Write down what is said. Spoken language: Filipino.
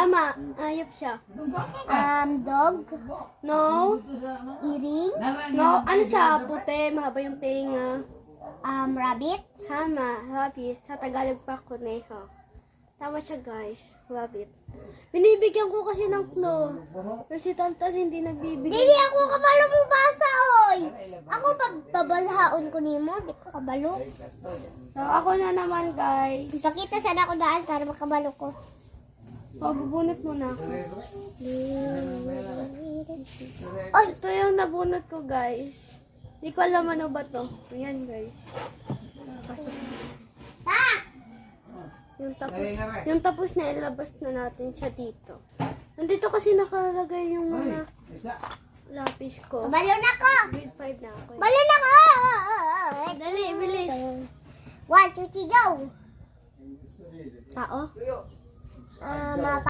Tama. Ayop siya. Dog. No. Earring. No. Ano siya? Puti. Mahaba yung tenga. Rabbit. Tama. Rabbit. Sa Tagalog pa, kuneho. Tama siya, guys. Rabbit. Binibigyan ko kasi ng clue. Pero si Tantan hindi nagbibigay. Dili ako kabalo mo basa, oy. Ako babalhaon ko nimo, di ko kabalo. So, ako na naman, guys. Ipakita sana ako daan para makabalo ko. O, bubunot muna ako. Oy, Ito yung nabunot ko, guys. Hindi ko alam ano ba to. Ayan, guys. Yung tapos na ilabas na natin siya dito. Nandito kasi nakalagay yung mga lapis ko. kabalo na ko. Grade 5 na ako. Balo na ko. Dali, bilis. 1, 2, 3, go. Tao?